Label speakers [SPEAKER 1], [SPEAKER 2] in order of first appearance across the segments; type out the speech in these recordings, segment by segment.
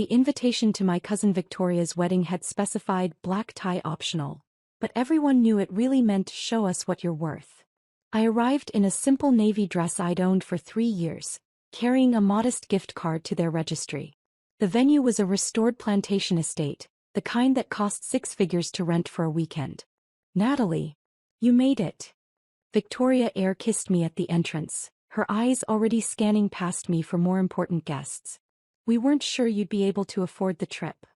[SPEAKER 1] The invitation to my cousin Victoria's wedding had specified black tie optional, but everyone knew it really meant show us what you're worth. I arrived in a simple navy dress I'd owned for 3 years, carrying a modest gift card to their registry. The venue was a restored plantation estate, the kind that cost 6 figures to rent for a weekend. Natalie, you made it. Victoria air kissed me at the entrance, her eyes already scanning past me for more important guests. We weren't sure you'd be able to afford the trip.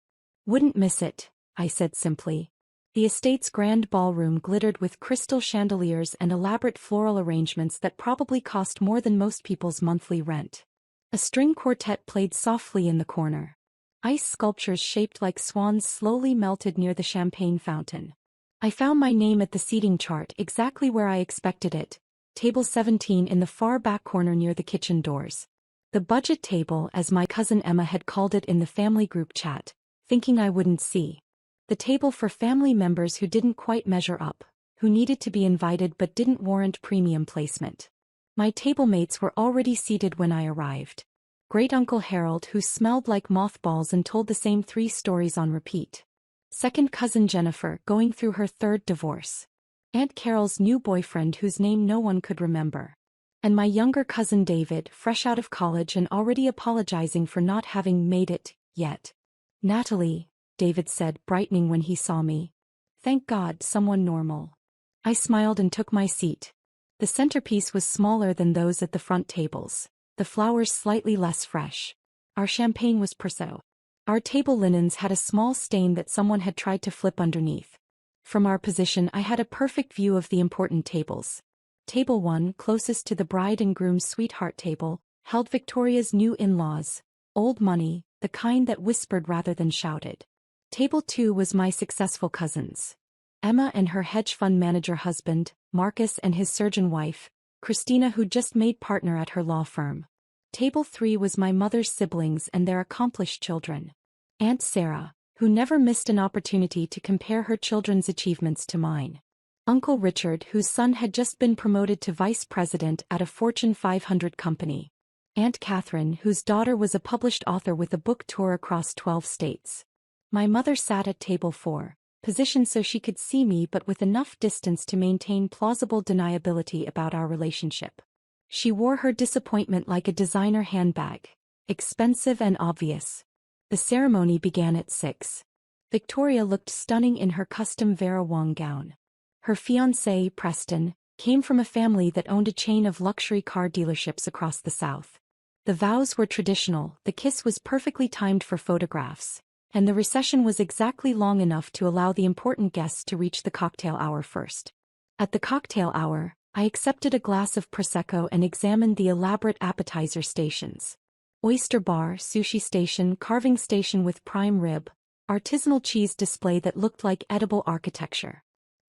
[SPEAKER 1] Wouldn't miss it, I said simply. The estate's grand ballroom glittered with crystal chandeliers and elaborate floral arrangements that probably cost more than most people's monthly rent. A string quartet played softly in the corner. Ice sculptures shaped like swans slowly melted near the champagne fountain. I found my name at the seating chart exactly where I expected it, table 17 in the far back corner near the kitchen doors. The budget table, as my cousin Emma had called it in the family group chat, thinking I wouldn't see. The table for family members who didn't quite measure up, who needed to be invited but didn't warrant premium placement. My table mates were already seated when I arrived. Great-uncle Harold, who smelled like mothballs and told the same 3 stories on repeat. Second cousin Jennifer, going through her 3rd divorce. Aunt Carol's new boyfriend whose name no one could remember. And my younger cousin David, fresh out of college and already apologizing for not having made it yet. Natalie, David said, brightening when he saw me. Thank God, someone normal. I smiled and took my seat. The centerpiece was smaller than those at the front tables, the flowers slightly less fresh. Our champagne was Perso. Our table linens had a small stain that someone had tried to flip underneath. From our position I had a perfect view of the important tables. Table 1, closest to the bride and groom's sweetheart table, held Victoria's new in-laws, old money, the kind that whispered rather than shouted. Table 2 was my successful cousins. Emma and her hedge fund manager husband, Marcus and his surgeon wife, Christina, who just made partner at her law firm. Table 3 was my mother's siblings and their accomplished children. Aunt Sarah, who never missed an opportunity to compare her children's achievements to mine. Uncle Richard, whose son had just been promoted to vice president at a Fortune 500 company. Aunt Catherine, whose daughter was a published author with a book tour across 12 states. My mother sat at table 4, positioned so she could see me but with enough distance to maintain plausible deniability about our relationship. She wore her disappointment like a designer handbag, expensive and obvious. The ceremony began at 6. Victoria looked stunning in her custom Vera Wang gown. Her fiancé, Preston, came from a family that owned a chain of luxury car dealerships across the South. The vows were traditional, the kiss was perfectly timed for photographs, and the recession was exactly long enough to allow the important guests to reach the cocktail hour first. At the cocktail hour, I accepted a glass of Prosecco and examined the elaborate appetizer stations. Oyster bar, sushi station, carving station with prime rib, artisanal cheese display that looked like edible architecture.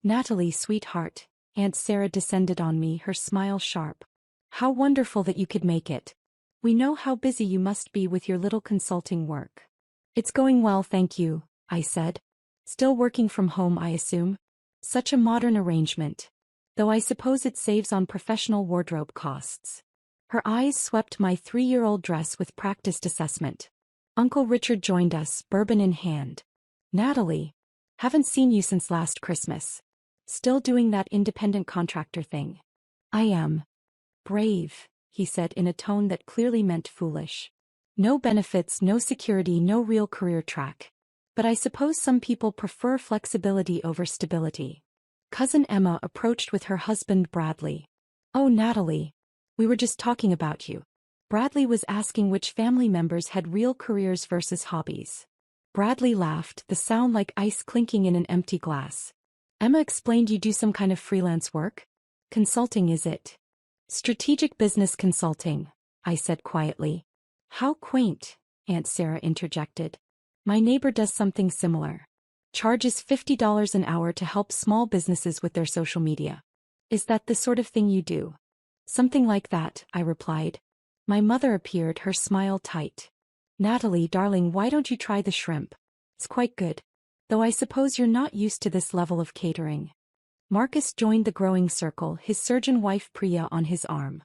[SPEAKER 1] Natalie, sweetheart, Aunt Sarah descended on me, her smile sharp. How wonderful that you could make it. We know how busy you must be with your little consulting work. It's going well, thank you, I said. Still working from home, I assume? Such a modern arrangement. Though I suppose it saves on professional wardrobe costs. Her eyes swept my 3-year-old dress with practiced assessment. Uncle Richard joined us, bourbon in hand. Natalie, haven't seen you since last Christmas. Still doing that independent contractor thing? I am. Brave, he said in a tone that clearly meant foolish. No benefits, no security, no real career track. But I suppose some people prefer flexibility over stability. Cousin Emma approached with her husband Bradley. Oh, Natalie. We were just talking about you. Bradley was asking which family members had real careers versus hobbies. Bradley laughed, the sound like ice clinking in an empty glass. Emma explained you do some kind of freelance work? Consulting, is it? Strategic business consulting, I said quietly. How quaint, Aunt Sarah interjected. My neighbor does something similar. Charges $50 an hour to help small businesses with their social media. Is that the sort of thing you do? Something like that, I replied. My mother appeared, her smile tight. Natalie, darling, why don't you try the shrimp? It's quite good. Though I suppose you're not used to this level of catering. Marcus joined the growing circle, his surgeon wife Priya on his arm.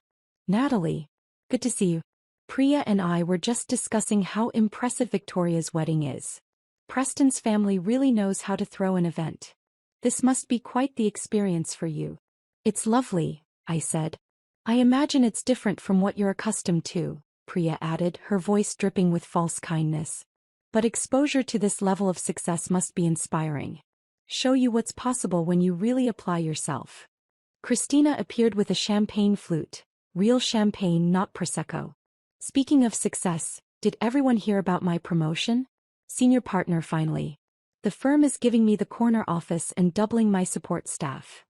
[SPEAKER 1] Natalie. Good to see you. Priya and I were just discussing how impressive Victoria's wedding is. Preston's family really knows how to throw an event. This must be quite the experience for you. It's lovely, I said. I imagine it's different from what you're accustomed to, Priya added, her voice dripping with false kindness. But exposure to this level of success must be inspiring. Show you what's possible when you really apply yourself. Christina appeared with a champagne flute. Real champagne, not Prosecco. Speaking of success, did everyone hear about my promotion? Senior partner finally. The firm is giving me the corner office and doubling my support staff.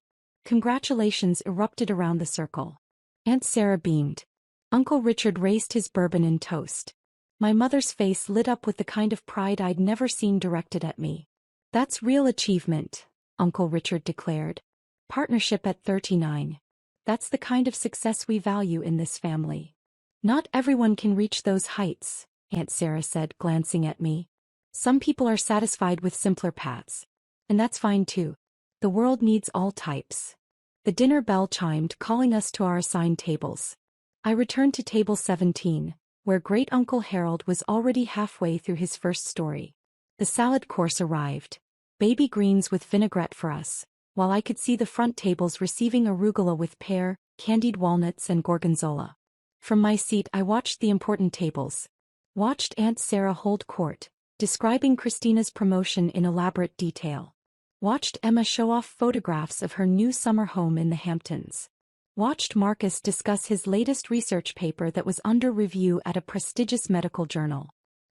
[SPEAKER 1] Congratulations erupted around the circle. Aunt Sarah beamed. Uncle Richard raised his bourbon and toast. My mother's face lit up with the kind of pride I'd never seen directed at me. That's real achievement, Uncle Richard declared. Partnership at 39. That's the kind of success we value in this family. Not everyone can reach those heights, Aunt Sarah said, glancing at me. Some people are satisfied with simpler paths. And that's fine too. The world needs all types. The dinner bell chimed, calling us to our assigned tables. I returned to table 17, where Great-Uncle Harold was already halfway through his first story. The salad course arrived. Baby greens with vinaigrette for us, while I could see the front tables receiving arugula with pear, candied walnuts and gorgonzola. From my seat I watched the important tables. Watched Aunt Sarah hold court, describing Christina's promotion in elaborate detail. Watched Emma show off photographs of her new summer home in the Hamptons. Watched Marcus discuss his latest research paper that was under review at a prestigious medical journal.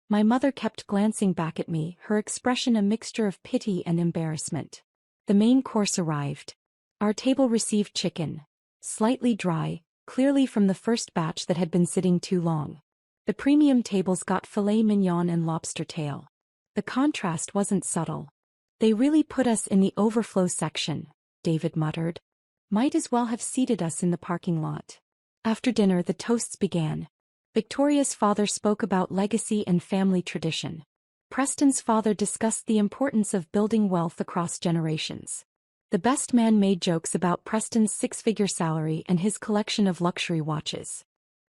[SPEAKER 1] My mother kept glancing back at me, her expression a mixture of pity and embarrassment. The main course arrived. Our table received chicken. Slightly dry, clearly from the first batch that had been sitting too long. The premium tables got filet mignon and lobster tail. The contrast wasn't subtle. They really put us in the overflow section, David muttered. Might as well have seated us in the parking lot. After dinner the toasts began. Victoria's father spoke about legacy and family tradition. Preston's father discussed the importance of building wealth across generations. The best man made jokes about Preston's six-figure salary and his collection of luxury watches.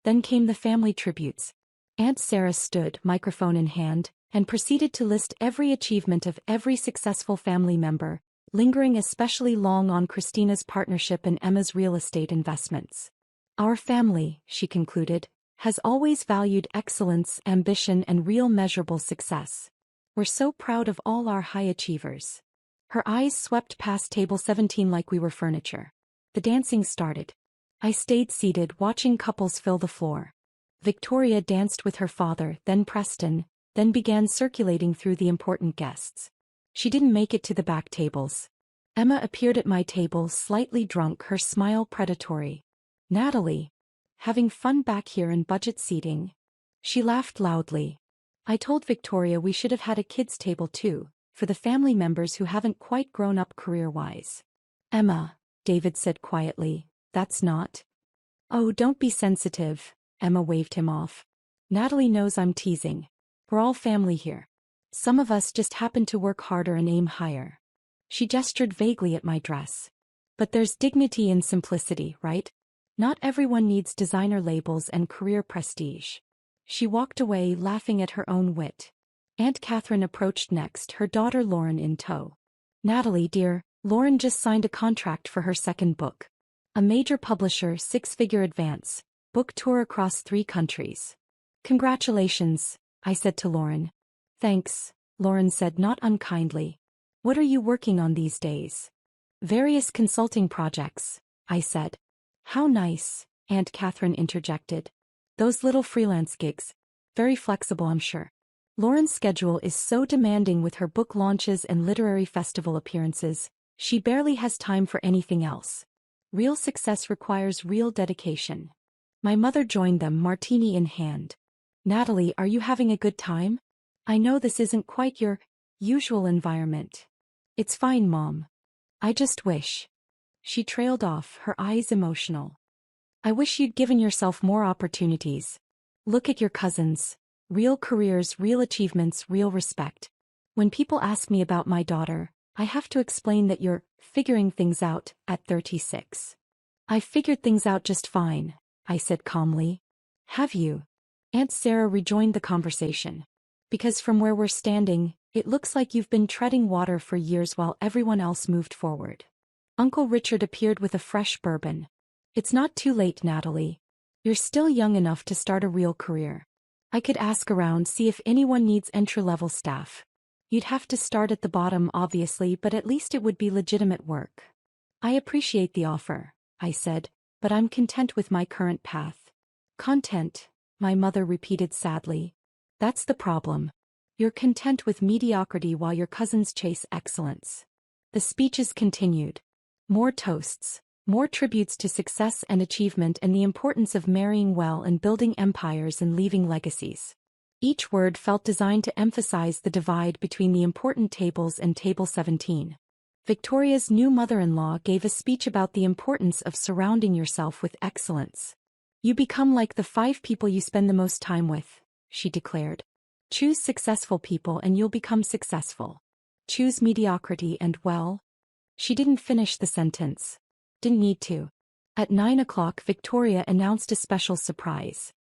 [SPEAKER 1] Then came the family tributes. Aunt Sarah stood, microphone in hand, and proceeded to list every achievement of every successful family member, lingering especially long on Christina's partnership and Emma's real estate investments. Our family, she concluded, has always valued excellence, ambition, and real measurable success. We're so proud of all our high achievers. Her eyes swept past table 17 like we were furniture. The dancing started. I stayed seated, watching couples fill the floor. Victoria danced with her father, then Preston, then began circulating through the important guests. She didn't make it to the back tables. Emma appeared at my table, slightly drunk, her smile predatory. Natalie, having fun back here in budget seating? She laughed loudly. I told Victoria we should have had a kids' table too, for the family members who haven't quite grown up career-wise. Emma, David said quietly, that's not. Oh, don't be sensitive, Emma waved him off. Natalie knows I'm teasing. We're all family here. Some of us just happen to work harder and aim higher. She gestured vaguely at my dress. But there's dignity in simplicity, right? Not everyone needs designer labels and career prestige. She walked away, laughing at her own wit. Aunt Catherine approached next, her daughter Lauren in tow. Natalie, dear, Lauren just signed a contract for her second book. A major publisher, six-figure advance, book tour across 3 countries. Congratulations, I said to Lauren. Thanks, Lauren said not unkindly. What are you working on these days? Various consulting projects, I said. How nice, Aunt Catherine interjected. Those little freelance gigs. Very flexible, I'm sure. Lauren's schedule is so demanding with her book launches and literary festival appearances, she barely has time for anything else. Real success requires real dedication. My mother joined them, martini in hand. Natalie, are you having a good time? I know this isn't quite your usual environment. It's fine, Mom. I just wish. She trailed off, her eyes emotional. I wish you'd given yourself more opportunities. Look at your cousins. Real careers, real achievements, real respect. When people ask me about my daughter, I have to explain that you're figuring things out at 36. I figured things out just fine, I said calmly. Have you? Aunt Sarah rejoined the conversation. Because from where we're standing, it looks like you've been treading water for years while everyone else moved forward. Uncle Richard appeared with a fresh bourbon. It's not too late, Natalie. You're still young enough to start a real career. I could ask around, see if anyone needs entry-level staff. You'd have to start at the bottom, obviously, but at least it would be legitimate work. I appreciate the offer, I said, but I'm content with my current path. Content, my mother repeated sadly. That's the problem. You're content with mediocrity while your cousins chase excellence. The speeches continued. More toasts, more tributes to success and achievement and the importance of marrying well and building empires and leaving legacies. Each word felt designed to emphasize the divide between the important tables and Table 17. Victoria's new mother-in-law gave a speech about the importance of surrounding yourself with excellence. You become like the 5 people you spend the most time with, she declared. Choose successful people and you'll become successful. Choose mediocrity and well. She didn't finish the sentence. Didn't need to. At 9 o'clock, Victoria announced a special surprise.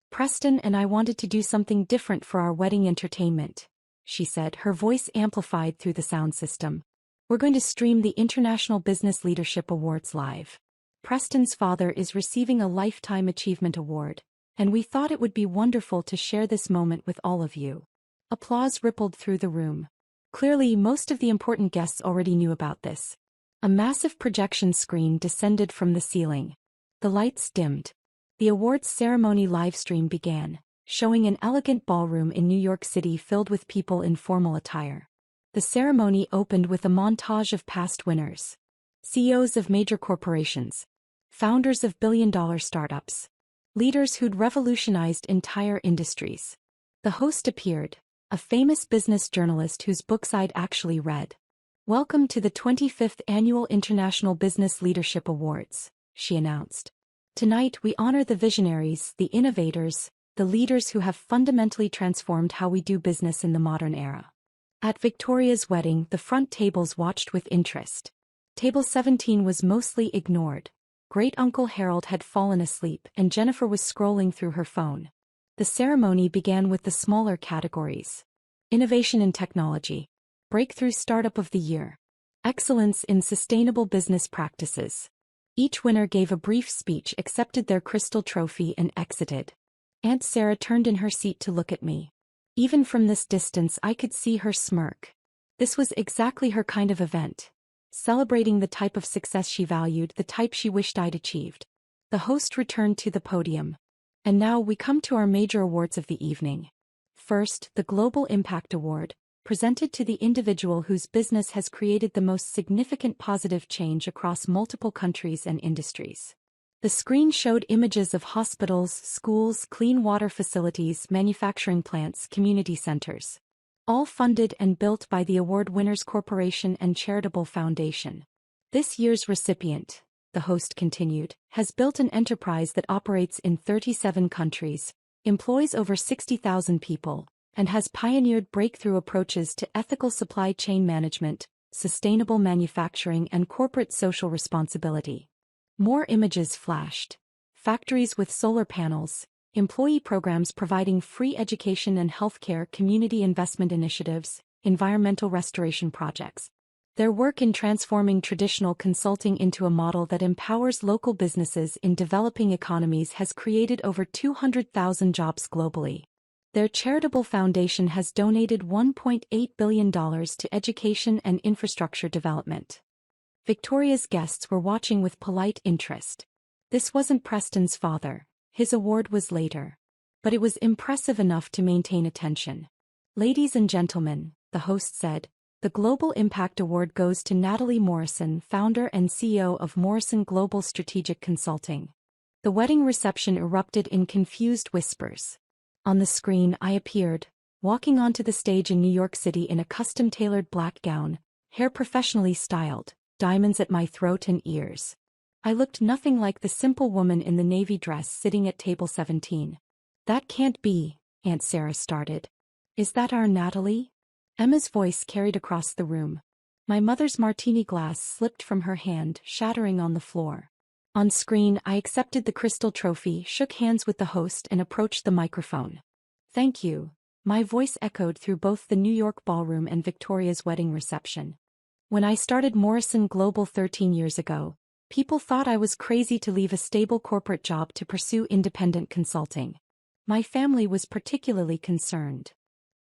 [SPEAKER 1] Preston and I wanted to do something different for our wedding entertainment, she said, her voice amplified through the sound system. We're going to stream the International Business Leadership Awards live. Preston's father is receiving a Lifetime Achievement Award, and we thought it would be wonderful to share this moment with all of you. Applause rippled through the room. Clearly, most of the important guests already knew about this. A massive projection screen descended from the ceiling. The lights dimmed. The awards ceremony livestream began, showing an elegant ballroom in New York City filled with people in formal attire. The ceremony opened with a montage of past winners. CEOs of major corporations. Founders of billion-dollar startups. Leaders who'd revolutionized entire industries. The host appeared, a famous business journalist whose books I'd actually read. Welcome to the 25th Annual International Business Leadership Awards, she announced. Tonight we honor the visionaries, the innovators, the leaders who have fundamentally transformed how we do business in the modern era. At Victoria's wedding, the front tables watched with interest. Table 17 was mostly ignored. Great-uncle Harold had fallen asleep and Jennifer was scrolling through her phone. The ceremony began with the smaller categories. Innovation in technology. Breakthrough Startup of the Year. Excellence in Sustainable Business Practices. Each winner gave a brief speech, accepted their crystal trophy and exited. Aunt Sarah turned in her seat to look at me. Even from this distance I could see her smirk. This was exactly her kind of event. Celebrating the type of success she valued, the type she wished I'd achieved. The host returned to the podium. And now we come to our major awards of the evening. First, the Global Impact Award, presented to the individual whose business has created the most significant positive change across multiple countries and industries. The screen showed images of hospitals, schools, clean water facilities, manufacturing plants, community centers. All funded and built by the award winners' corporation and charitable foundation. This year's recipient, the host continued, has built an enterprise that operates in 37 countries, employs over 60,000 people, and has pioneered breakthrough approaches to ethical supply chain management, sustainable manufacturing and corporate social responsibility. More images flashed. Factories with solar panels, employee programs providing free education and healthcare, community investment initiatives, environmental restoration projects. Their work in transforming traditional consulting into a model that empowers local businesses in developing economies has created over 200,000 jobs globally. Their charitable foundation has donated $1.8 billion to education and infrastructure development. Victoria's guests were watching with polite interest. This wasn't Preston's father. His award was later. But it was impressive enough to maintain attention. Ladies and gentlemen, the host said, the Global Impact Award goes to Natalie Morrison, founder and CEO of Morrison Global Strategic Consulting. The wedding reception erupted in confused whispers. On the screen I appeared, walking onto the stage in New York City in a custom-tailored black gown, hair professionally styled, diamonds at my throat and ears. I looked nothing like the simple woman in the navy dress sitting at table 17. That can't be, Aunt Sarah started. Is that our Natalie? Emma's voice carried across the room. My mother's martini glass slipped from her hand, shattering on the floor. On screen, I accepted the crystal trophy, shook hands with the host and approached the microphone. Thank you. My voice echoed through both the New York ballroom and Victoria's wedding reception. When I started Morrison Global 13 years ago, people thought I was crazy to leave a stable corporate job to pursue independent consulting. My family was particularly concerned.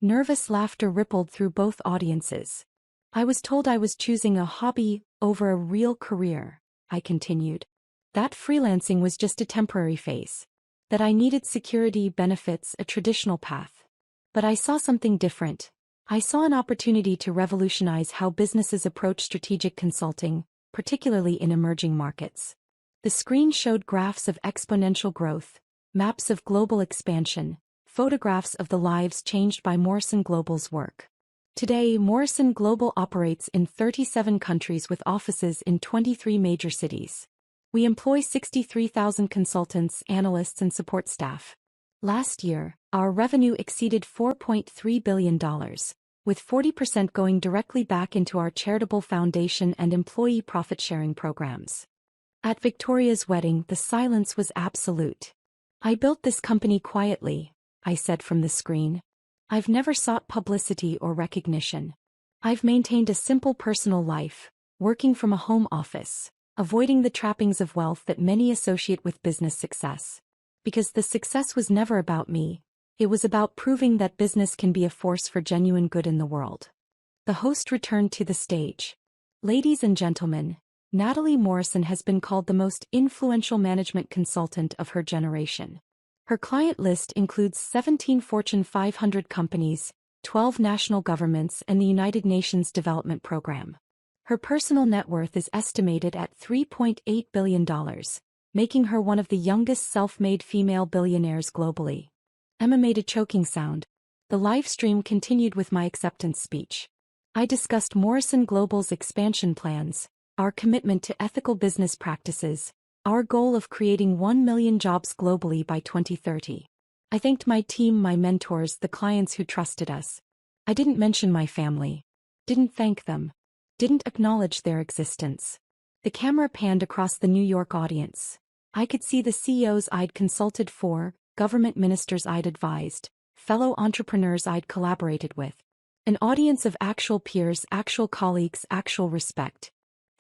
[SPEAKER 1] Nervous laughter rippled through both audiences. I was told I was choosing a hobby over a real career, I continued. That freelancing was just a temporary phase. That I needed security, benefits, a traditional path. But I saw something different. I saw an opportunity to revolutionize how businesses approach strategic consulting, particularly in emerging markets. The screen showed graphs of exponential growth, maps of global expansion, photographs of the lives changed by Morrison Global's work. Today, Morrison Global operates in 37 countries with offices in 23 major cities. We employ 63,000 consultants, analysts, and support staff. Last year, our revenue exceeded $4.3 billion, with 40% going directly back into our charitable foundation and employee profit-sharing programs. At Victoria's wedding, the silence was absolute. I built this company quietly, I said from the screen. I've never sought publicity or recognition. I've maintained a simple personal life, working from a home office, avoiding the trappings of wealth that many associate with business success. Because the success was never about me, it was about proving that business can be a force for genuine good in the world. The host returned to the stage. Ladies and gentlemen, Natalie Morrison has been called the most influential management consultant of her generation. Her client list includes 17 Fortune 500 companies, 12 national governments, and the United Nations Development Program. Her personal net worth is estimated at $3.8 billion, making her one of the youngest self-made female billionaires globally. Emma made a choking sound. The live stream continued with my acceptance speech. I discussed Morrison Global's expansion plans, our commitment to ethical business practices, our goal of creating 1 million jobs globally by 2030. I thanked my team, my mentors, the clients who trusted us. I didn't mention my family. Didn't thank them. Didn't acknowledge their existence. The camera panned across the New York audience. I could see the CEOs I'd consulted for, government ministers I'd advised, fellow entrepreneurs I'd collaborated with. An audience of actual peers, actual colleagues, actual respect.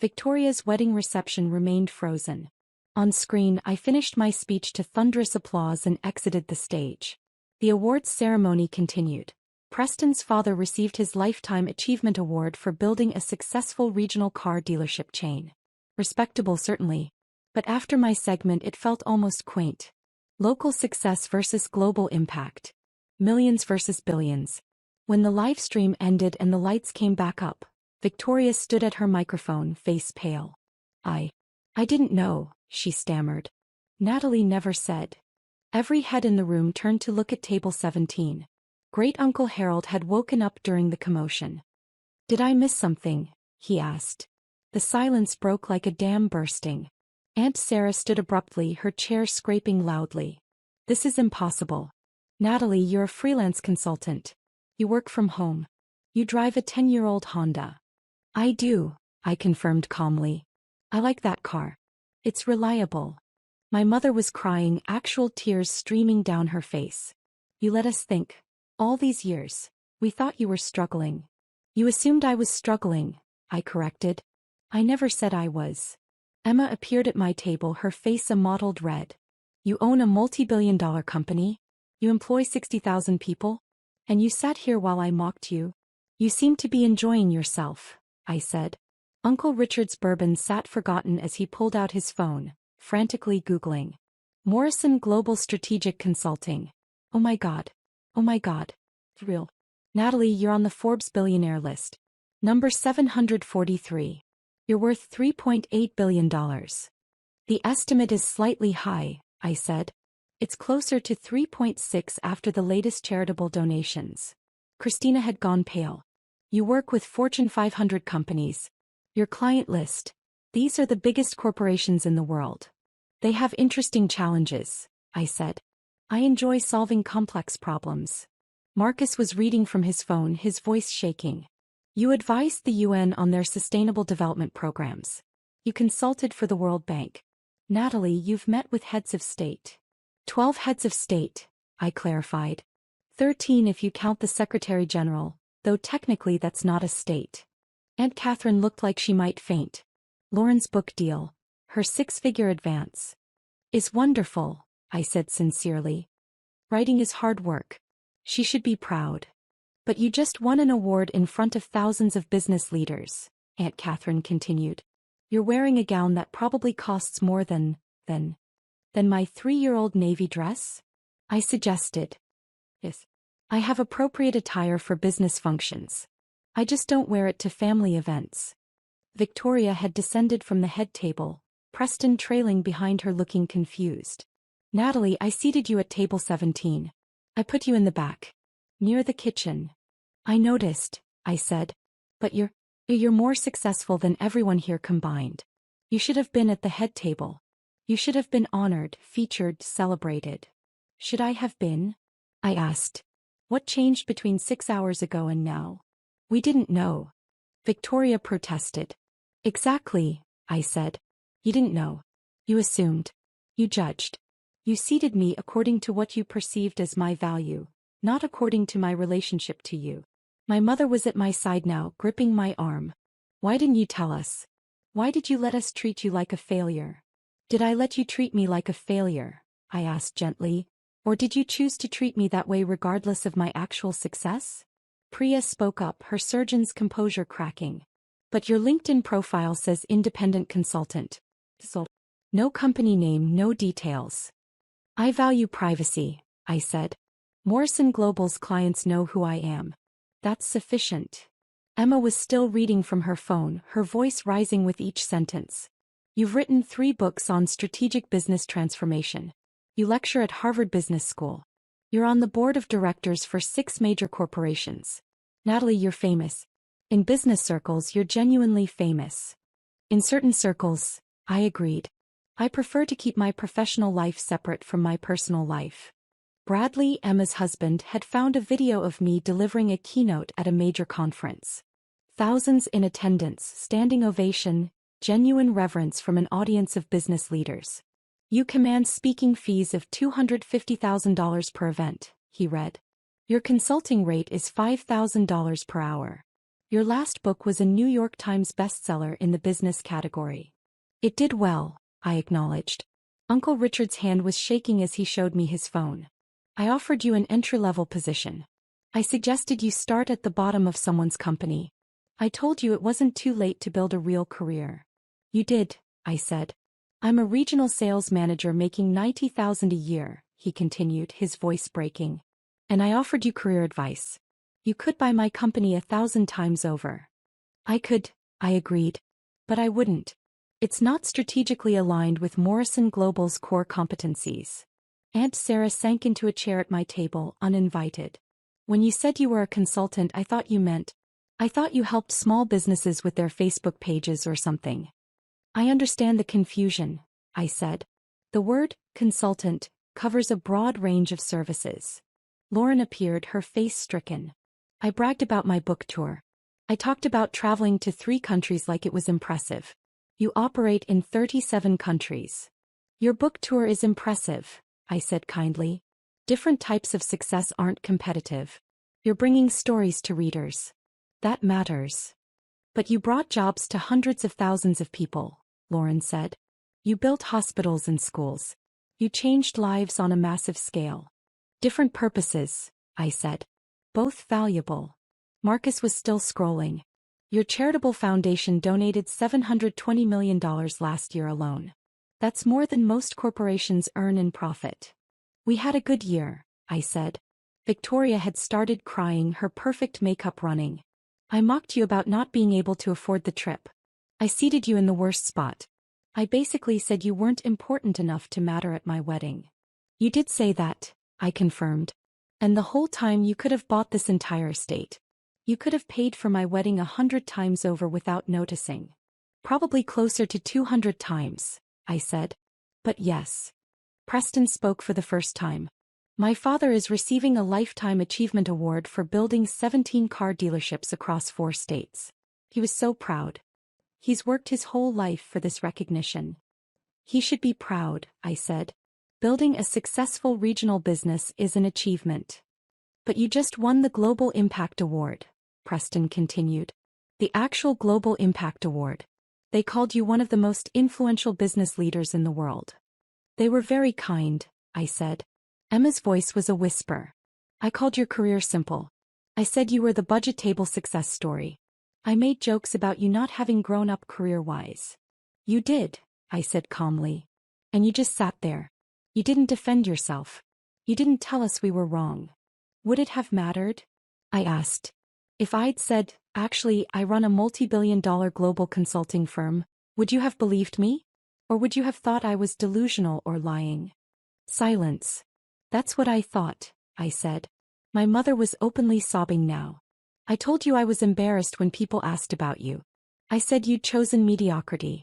[SPEAKER 1] Victoria's wedding reception remained frozen. On screen, I finished my speech to thunderous applause and exited the stage. The awards ceremony continued. Preston's father received his Lifetime Achievement Award for building a successful regional car dealership chain. Respectable, certainly. But after my segment, it felt almost quaint. Local success versus global impact. Millions versus billions. When the live stream ended and the lights came back up, Victoria stood at her microphone, face pale. I didn't know, she stammered. Natalie never said. Every head in the room turned to look at table 17. Great-Uncle Harold had woken up during the commotion. Did I miss something? He asked. The silence broke like a dam bursting. Aunt Sarah stood abruptly, her chair scraping loudly. This is impossible. Natalie, you're a freelance consultant. You work from home. You drive a 10-year-old Honda. I do, I confirmed calmly. I like that car. It's reliable. My mother was crying, actual tears streaming down her face. You let us think. All these years, we thought you were struggling. You assumed I was struggling, I corrected. I never said I was. Emma appeared at my table, her face a mottled red. You own a multi-billion-dollar company? You employ 60,000 people? And you sat here while I mocked you? You seem to be enjoying yourself, I said. Uncle Richard's bourbon sat forgotten as he pulled out his phone, frantically Googling. Morrison Global Strategic Consulting. Oh my God. Oh my God. Real. Natalie, you're on the Forbes billionaire list. Number 743. You're worth $3.8 billion. The estimate is slightly high, I said. It's closer to 3.6 after the latest charitable donations. Christina had gone pale. You work with Fortune 500 companies. Your client list. These are the biggest corporations in the world. They have interesting challenges, I said. I enjoy solving complex problems. Marcus was reading from his phone, his voice shaking. You advised the UN on their sustainable development programs. You consulted for the World Bank. Natalie, you've met with heads of state. 12 heads of state, I clarified. 13 if you count the Secretary General, though technically that's not a state. Aunt Catherine looked like she might faint. Lauren's book deal, her six-figure advance, is wonderful, I said sincerely. Writing is hard work. She should be proud. But you just won an award in front of thousands of business leaders, Aunt Catherine continued. You're wearing a gown that probably costs more than my 3-year-old navy dress? I suggested. Yes. I have appropriate attire for business functions. I just don't wear it to family events. Victoria had descended from the head table, Preston trailing behind her looking confused. Natalie, I seated you at table 17. I put you in the back. Near the kitchen. I noticed, I said. But you're more successful than everyone here combined. You should have been at the head table. You should have been honored, featured, celebrated. Should I have been? I asked. What changed between 6 hours ago and now? We didn't know. Victoria protested. Exactly, I said. You didn't know. You assumed. You judged. You seated me according to what you perceived as my value, not according to my relationship to you. My mother was at my side now, gripping my arm. Why didn't you tell us? Why did you let us treat you like a failure? Did I let you treat me like a failure? I asked gently. Or did you choose to treat me that way regardless of my actual success? Priya spoke up, her surgeon's composure cracking. But your LinkedIn profile says independent consultant. No company name, no details. I value privacy, I said. Morrison Global's clients know who I am. That's sufficient. Emma was still reading from her phone, her voice rising with each sentence. You've written 3 books on strategic business transformation. You lecture at Harvard Business School. You're on the board of directors for 6 major corporations. Natalie, you're famous. In business circles, you're genuinely famous. In certain circles, I agreed. I prefer to keep my professional life separate from my personal life. Bradley, Emma's husband, had found a video of me delivering a keynote at a major conference. Thousands in attendance, standing ovation, genuine reverence from an audience of business leaders. You command speaking fees of $250,000 per event, he read. Your consulting rate is $5,000 per hour. Your last book was a New York Times bestseller in the business category. It did well, I acknowledged. Uncle Richard's hand was shaking as he showed me his phone. I offered you an entry-level position. I suggested you start at the bottom of someone's company. I told you it wasn't too late to build a real career. You did, I said. I'm a regional sales manager making $90,000 a year, he continued, his voice breaking. And I offered you career advice. You could buy my company 1,000 times over. I could, I agreed. But I wouldn't. It's not strategically aligned with Morrison Global's core competencies. Aunt Sarah sank into a chair at my table, uninvited. When you said you were a consultant, I thought you helped small businesses with their Facebook pages or something. I understand the confusion, I said. The word, consultant, covers a broad range of services. Lauren appeared, her face stricken. I bragged about my book tour. I talked about traveling to 3 countries like it was impressive. You operate in 37 countries. Your book tour is impressive, I said kindly. Different types of success aren't competitive. You're bringing stories to readers. That matters. But you brought jobs to hundreds of thousands of people, Lauren said. You built hospitals and schools. You changed lives on a massive scale. Different purposes, I said. Both valuable. Marcus was still scrolling. Your charitable foundation donated $720 million last year alone. That's more than most corporations earn in profit. We had a good year, I said. Victoria had started crying, her perfect makeup running. I mocked you about not being able to afford the trip. I seated you in the worst spot. I basically said you weren't important enough to matter at my wedding. You did say that, I confirmed. And the whole time you could have bought this entire estate. You could have paid for my wedding 100 times over without noticing. Probably closer to 200 times, I said. But yes. Preston spoke for the first time. My father is receiving a Lifetime Achievement Award for building 17 car dealerships across 4 states. He was so proud. He's worked his whole life for this recognition. He should be proud, I said. Building a successful regional business is an achievement. But you just won the Global Impact Award, Preston continued. The actual Global Impact Award. They called you one of the most influential business leaders in the world. They were very kind, I said. Emma's voice was a whisper. I called your career simple. I said you were the budget table success story. I made jokes about you not having grown up career-wise. You did, I said calmly. And you just sat there. You didn't defend yourself. You didn't tell us we were wrong. Would it have mattered? I asked. If I'd said, actually, I run a multi-billion-dollar global consulting firm, would you have believed me? Or would you have thought I was delusional or lying? Silence. That's what I thought, I said. My mother was openly sobbing now. I told you I was embarrassed when people asked about you. I said you'd chosen mediocrity.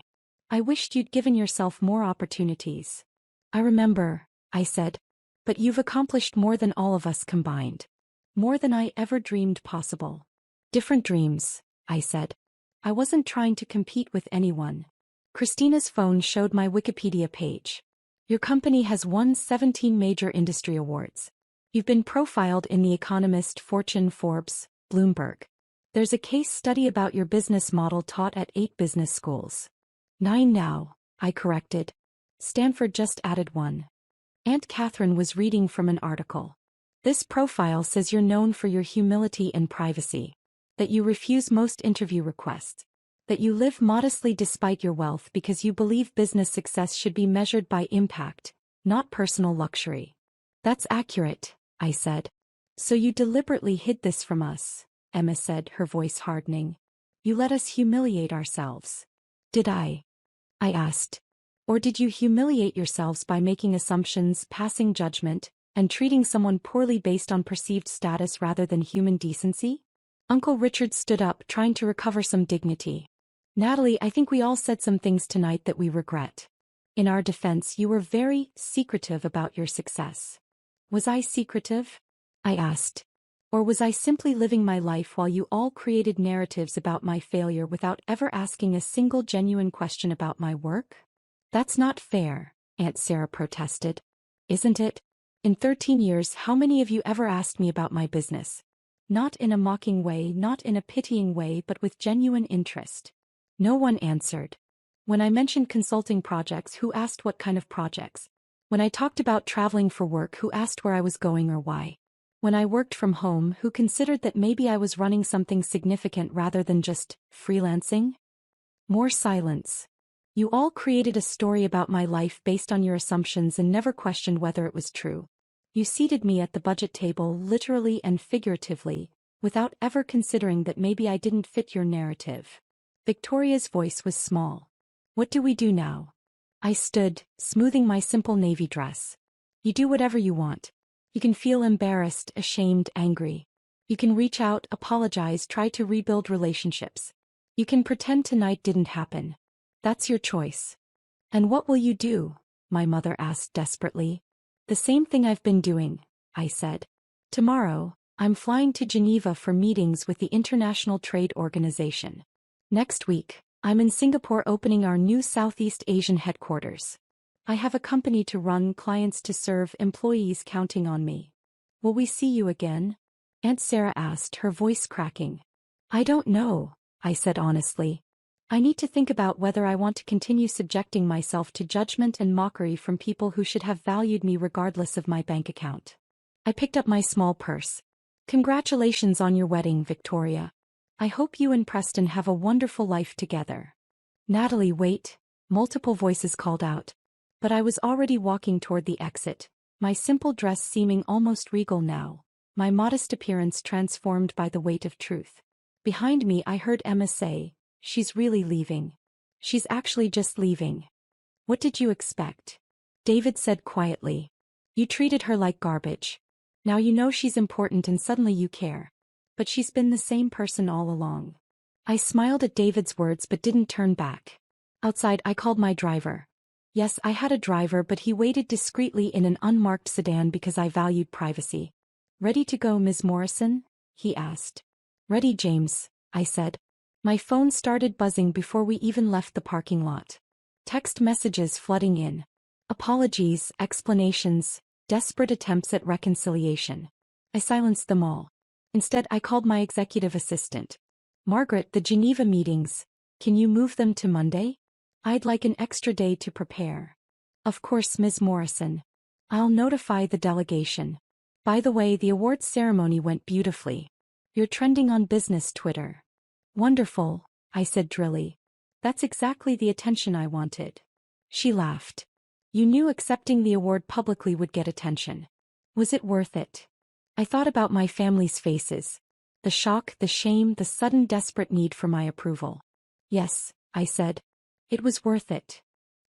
[SPEAKER 1] I wished you'd given yourself more opportunities. I remember, I said. But you've accomplished more than all of us combined. More than I ever dreamed possible. Different dreams, I said. I wasn't trying to compete with anyone. Christina's phone showed my Wikipedia page. Your company has won 17 major industry awards. You've been profiled in The Economist, Fortune, Forbes, Bloomberg. There's a case study about your business model taught at 8 business schools. 9 now, I corrected. Stanford just added 1. Aunt Catherine was reading from an article. This profile says you're known for your humility and privacy. That you refuse most interview requests. That you live modestly despite your wealth because you believe business success should be measured by impact, not personal luxury. That's accurate, I said. So you deliberately hid this from us, Emma said, her voice hardening. You let us humiliate ourselves. Did I asked. Or did you humiliate yourselves by making assumptions, passing judgment, and treating someone poorly based on perceived status rather than human decency? Uncle Richard stood up, trying to recover some dignity. Natalie, I think we all said some things tonight that we regret. In our defense, you were very secretive about your success. Was I secretive? I asked. Or was I simply living my life while you all created narratives about my failure without ever asking a single genuine question about my work? That's not fair, Aunt Sarah protested. Isn't it? In 13 years, how many of you ever asked me about my business? Not in a mocking way, not in a pitying way, but with genuine interest. No one answered. When I mentioned consulting projects, who asked what kind of projects? When I talked about traveling for work, who asked where I was going or why? When I worked from home, who considered that maybe I was running something significant rather than just freelancing? More silence. You all created a story about my life based on your assumptions and never questioned whether it was true. You seated me at the budget table literally and figuratively, without ever considering that maybe I didn't fit your narrative. Victoria's voice was small. What do we do now? I stood, smoothing my simple navy dress. You do whatever you want. You can feel embarrassed, ashamed, angry. You can reach out, apologize, try to rebuild relationships. You can pretend tonight didn't happen. That's your choice. And what will you do? My mother asked desperately. The same thing I've been doing, I said. Tomorrow, I'm flying to Geneva for meetings with the International Trade Organization. Next week, I'm in Singapore opening our new Southeast Asian headquarters. I have a company to run, clients to serve, employees counting on me. Will we see you again? Aunt Sarah asked, her voice cracking. I don't know, I said honestly. I need to think about whether I want to continue subjecting myself to judgment and mockery from people who should have valued me regardless of my bank account. I picked up my small purse. Congratulations on your wedding, Victoria. I hope you and Preston have a wonderful life together. Natalie, wait, multiple voices called out. But I was already walking toward the exit, my simple dress seeming almost regal now, my modest appearance transformed by the weight of truth. Behind me I heard Emma say, "She's really leaving. She's actually just leaving." What did you expect? David said quietly. You treated her like garbage. Now you know she's important and suddenly you care. But she's been the same person all along. I smiled at David's words but didn't turn back. Outside I called my driver. Yes, I had a driver, but he waited discreetly in an unmarked sedan because I valued privacy. Ready to go, Ms. Morrison? He asked. Ready, James, I said. My phone started buzzing before we even left the parking lot. Text messages flooding in. Apologies, explanations, desperate attempts at reconciliation. I silenced them all. Instead, I called my executive assistant. Margaret, the Geneva meetings. Can you move them to Monday? I'd like an extra day to prepare. Of course, Ms. Morrison. I'll notify the delegation. By the way, the awards ceremony went beautifully. You're trending on business Twitter. Wonderful, I said drily. That's exactly the attention I wanted. She laughed. You knew accepting the award publicly would get attention. Was it worth it? I thought about my family's faces. The shock, the shame, the sudden desperate need for my approval. Yes, I said. It was worth it.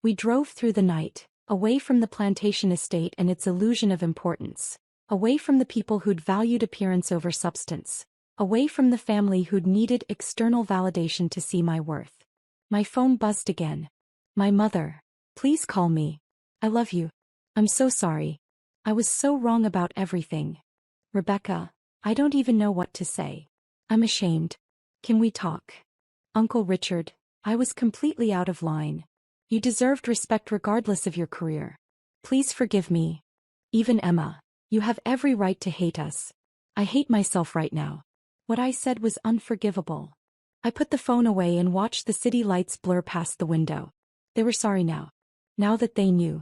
[SPEAKER 1] We drove through the night, away from the plantation estate and its illusion of importance, away from the people who'd valued appearance over substance, away from the family who'd needed external validation to see my worth. My phone buzzed again. My mother. Please call me. I love you. I'm so sorry. I was so wrong about everything. Rebecca, I don't even know what to say. I'm ashamed. Can we talk? Uncle Richard, I was completely out of line. You deserved respect regardless of your career. Please forgive me. Even Emma, you have every right to hate us. I hate myself right now. What I said was unforgivable. I put the phone away and watched the city lights blur past the window. They were sorry now. Now that they knew.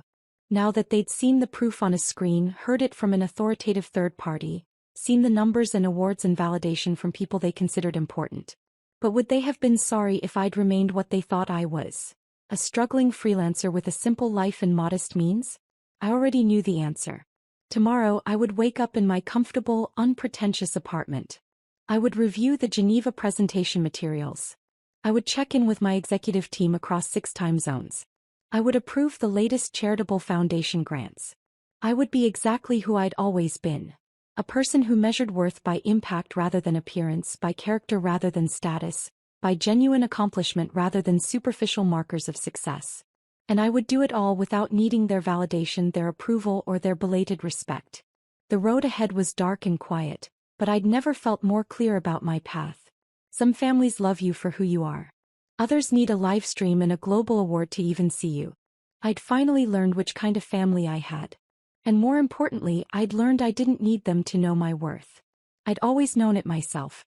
[SPEAKER 1] Now that they'd seen the proof on a screen, heard it from an authoritative third party, seen the numbers and awards and validation from people they considered important. But would they have been sorry if I'd remained what they thought I was? A struggling freelancer with a simple life and modest means? I already knew the answer. Tomorrow I would wake up in my comfortable, unpretentious apartment. I would review the Geneva presentation materials. I would check in with my executive team across 6 time zones. I would approve the latest charitable foundation grants. I would be exactly who I'd always been. A person who measured worth by impact rather than appearance, by character rather than status, by genuine accomplishment rather than superficial markers of success. And I would do it all without needing their validation, their approval, or their belated respect. The road ahead was dark and quiet, but I'd never felt more clear about my path. Some families love you for who you are. Others need a live stream and a global award to even see you. I'd finally learned which kind of family I had. And more importantly, I'd learned I didn't need them to know my worth. I'd always known it myself.